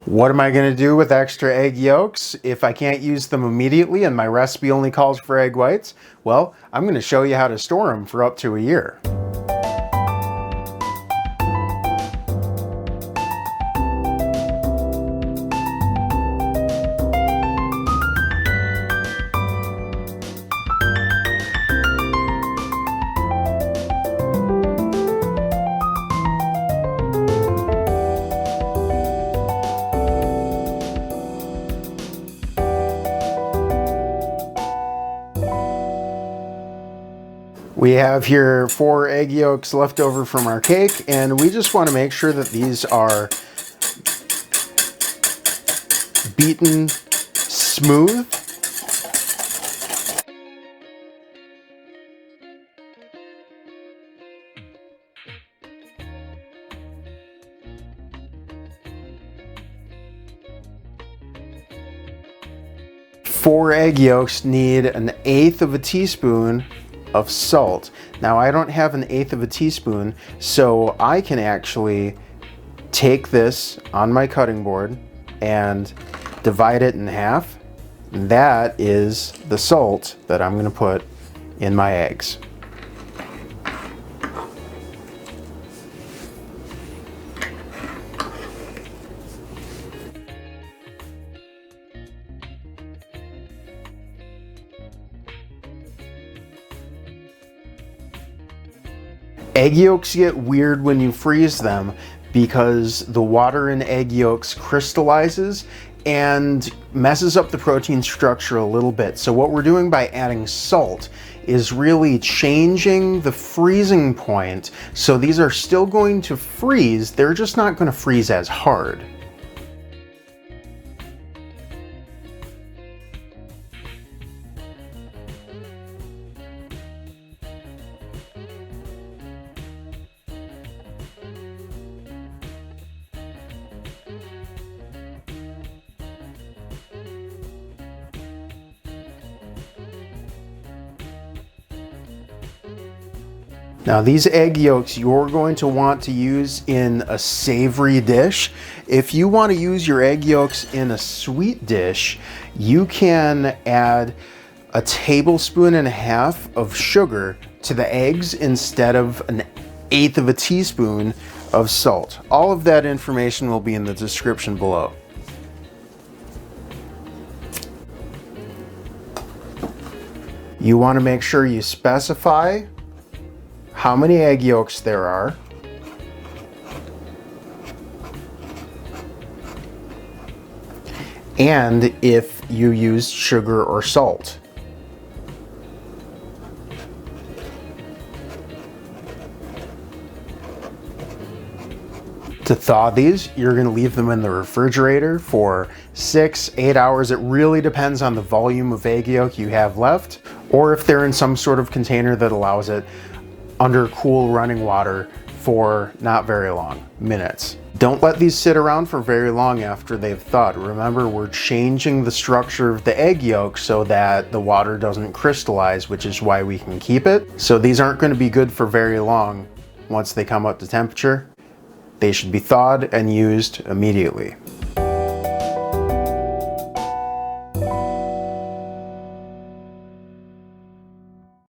What am I going to do with extra egg yolks if I can't use them immediately and my recipe only calls for egg whites? Well, I'm going to show you how to store them for up to a year. We have here 4 egg yolks left over from our cake, and we just want to make sure that these are beaten smooth. Four egg yolks need 1/8 of a teaspoon of salt. Now I don't have 1/8 of a teaspoon, so I can actually take this on my cutting board and divide it in half. That is the salt that I'm going to put in my eggs. Egg yolks get weird when you freeze them because the water in egg yolks crystallizes and messes up the protein structure a little bit. So what we're doing by adding salt is really changing the freezing point. So these are still going to freeze, they're just not going to freeze as hard. Now these egg yolks you're going to want to use in a savory dish. If you want to use your egg yolks in a sweet dish, you can add 1.5 tablespoons of sugar to the eggs instead of 1/8 of a teaspoon of salt. All of that information will be in the description below. You want to make sure you specify how many egg yolks there are, and if you used sugar or salt. To thaw these, you're going to leave them in the refrigerator for 6-8 hours. It really depends on the volume of egg yolk you have left, or if they're in some sort of container that allows it under cool running water for not very long, minutes. Don't let these sit around for very long after they've thawed. Remember, we're changing the structure of the egg yolk so that the water doesn't crystallize, which is why we can keep it. So these aren't going to be good for very long once they come up to temperature. They should be thawed and used immediately.